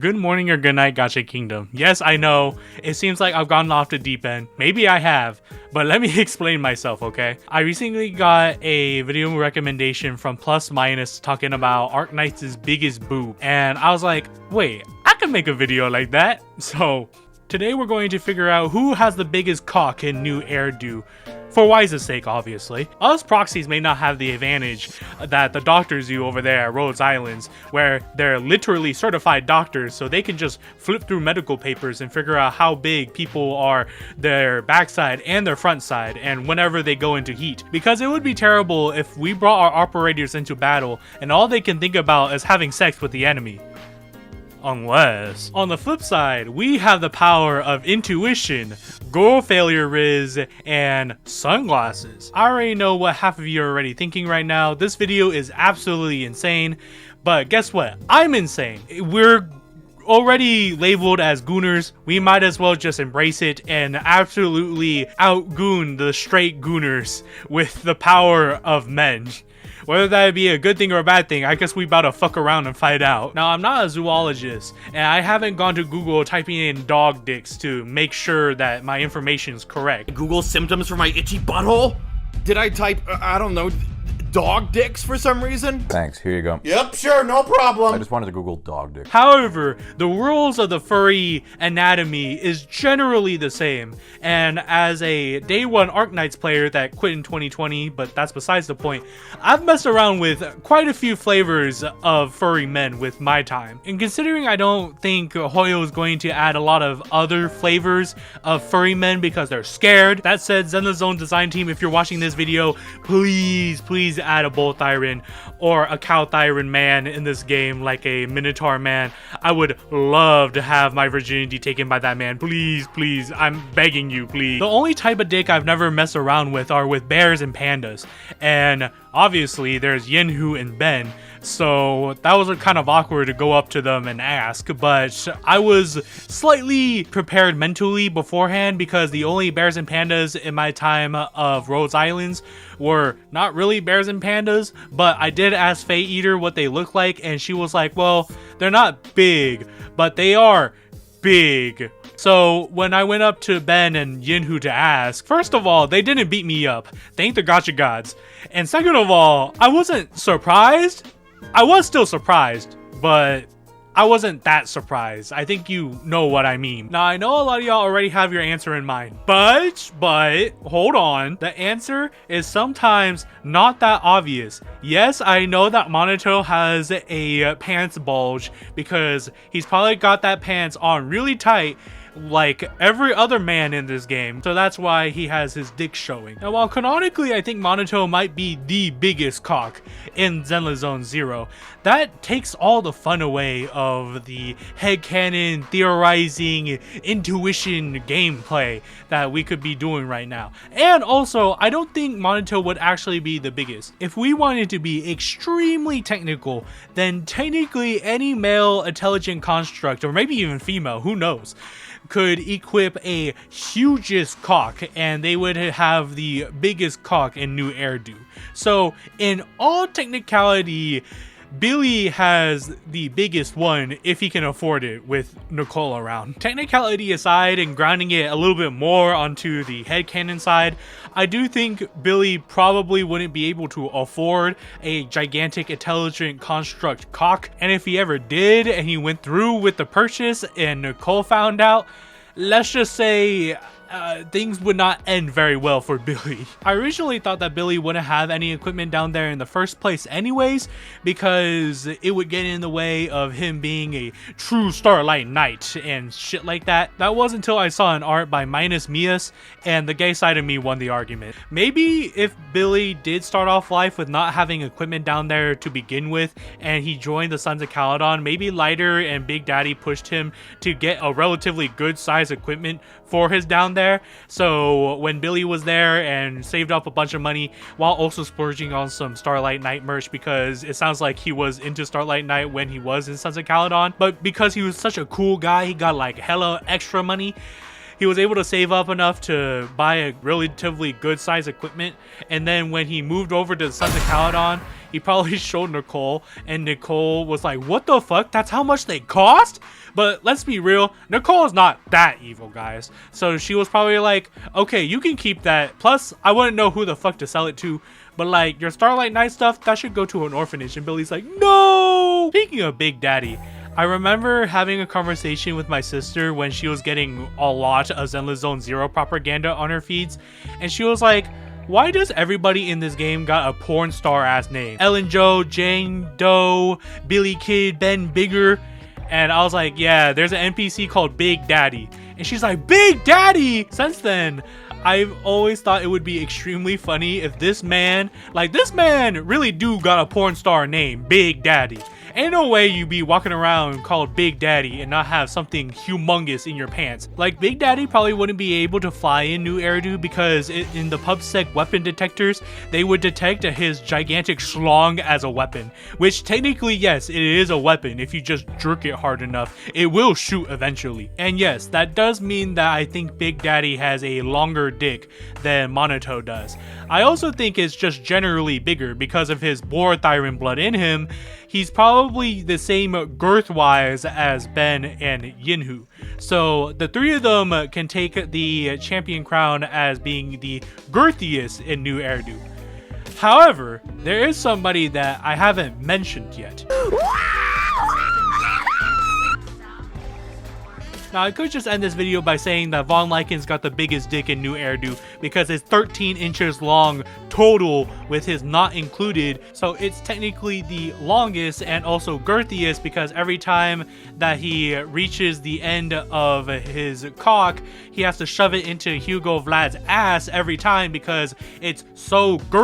Good morning or good night, Gacha Kingdom. Yes, I know, it seems like I've gotten off the deep end. Maybe I have, but let me explain myself, okay? I recently got a video recommendation from Plus Minus talking about Arknights' biggest boob, and I was like, wait, I can make a video like that. So today we're going to figure out who has the biggest cock in New Erdu. For Wise's sake, obviously. Us proxies may not have the advantage that the doctors do over there at Rhodes Islands, where they're literally certified doctors, so they can just flip through medical papers and figure out how big people are, their backside and their front side, and whenever they go into heat. Because it would be terrible if we brought our operators into battle and all they can think about is having sex with the enemy. Unless, on the flip side, we have the power of intuition, goal failure riz, and sunglasses. I already know what half of you are already thinking right now. This video is absolutely insane, but guess what? I'm insane. We're already labeled as gooners. We might as well just embrace it and absolutely outgoon the straight gooners with the power of men. Whether that be a good thing or a bad thing, I guess we about to fuck around and find out. Now, I'm not a zoologist, and I haven't gone to Google typing in dog dicks to make sure that my information is correct. Google symptoms for my itchy butthole? Did I type, I don't know, dog dicks for some reason? Thanks, here you go. Yep, sure, no problem. I just wanted to Google dog dick. However, the rules of the furry anatomy is generally the same, and as a day one Arknights player that quit in 2020, but that's besides the point, I've messed around with quite a few flavors of furry men with my time. And considering I don't think Hoyo is going to add a lot of other flavors of furry men because they're scared. That said, zenless own design team, if you're watching this video, please add a bull thyron or a cow thyron man in this game, like a minotaur man. I would love to have my virginity taken by that man. Please, I'm begging you, please. The only type of dick I've never messed around with are with bears and pandas, and obviously there's Yinhu and Ben, so that was kind of awkward to go up to them and ask, but I was slightly prepared mentally beforehand because the only bears and pandas in my time of Rhodes Islands were not really bears and pandas, but I did ask Faye Eater what they look like, and she was like, well, they're not big, but they are big. So when I went up to Ben and Yinhu to ask, first of all, they didn't beat me up. Thank the gacha gods. And second of all, I wasn't surprised. I was still surprised, but I wasn't that surprised. I think you know what I mean. Now, I know a lot of y'all already have your answer in mind, but hold on. The answer is sometimes not that obvious. Yes, I know that Manato has a pants bulge because he's probably got that pants on really tight like every other man in this game, so that's why he has his dick showing. Now, while canonically I think Manato might be the biggest cock in Zenless Zone Zero, that takes all the fun away of the headcanon, theorizing, intuition gameplay that we could be doing right now. And also, I don't think Manato would actually be the biggest. If we wanted to be extremely technical, then technically any male intelligent construct, or maybe even female, who knows, could equip a hugest cock, and they would have the biggest cock in New Erdu. So in all technicality, Billy has the biggest one if he can afford it with Nicole around. Technicality aside and grounding it a little bit more onto the headcanon side, I do think Billy probably wouldn't be able to afford a gigantic intelligent construct cock, and if he ever did and he went through with the purchase and Nicole found out, let's just say things would not end very well for Billy. I originally thought that Billy wouldn't have any equipment down there in the first place anyways, because it would get in the way of him being a true Starlight Knight and shit like that. That was until I saw an art by Minus Mias, and the gay side of me won the argument. Maybe if Billy did start off life with not having equipment down there to begin with, and he joined the Sons of Caledon, maybe Lighter and Big Daddy pushed him to get a relatively good size equipment for his down there. So when Billy was there and saved up a bunch of money while also splurging on some Starlight Knight merch, because it sounds like he was into Starlight Knight when he was in Sons of Caledon, but because he was such a cool guy, he got like hella extra money. he was able to save up enough to buy a relatively good size equipment, and then when he moved over to the Sons of Caledon, he probably showed Nicole, and Nicole was like, what the fuck? That's how much they cost? But let's be real, Nicole is not that evil, guys. So she was probably like, okay, you can keep that. Plus, I wouldn't know who the fuck to sell it to. But like, your Starlight Knight stuff, that should go to an orphanage. And Billy's like, no! Speaking of Big Daddy, I remember having a conversation with my sister when she was getting a lot of zenless zzzero propaganda on her feeds. And she was like, why does everybody in this game got a porn star ass name? Ellen Joe, Jane Doe, Billy Kid, Ben Bigger. And I was like, yeah, there's an NPC called Big Daddy. And she's like, Big Daddy! Since then, I've always thought it would be extremely funny if this man really do got a porn star name, Big Daddy. Ain't no way you be walking around called Big Daddy and not have something humongous in your pants. Like, Big Daddy probably wouldn't be able to fly in New Eridu because in the PubSec weapon detectors, they would detect his gigantic slonk as a weapon. Which technically, yes, it is a weapon. If you just jerk it hard enough, it will shoot eventually. And yes, that does mean that I think Big Daddy has a longer dick than Manato does. I also think it's just generally bigger because of his boar thyrin blood in him. He's probably the same girth-wise as Ben and Yinhu. So the three of them can take the champion crown as being the girthiest in New Eridu. However, there is somebody that I haven't mentioned yet. Now, I could just end this video by saying that Von Lycan's got the biggest dick in New Eridu because it's 13 inches long total with his not included, so it's technically the longest and also girthiest because every time that he reaches the end of his cock, he has to shove it into Hugo Vlad's ass every time because it's so girthy.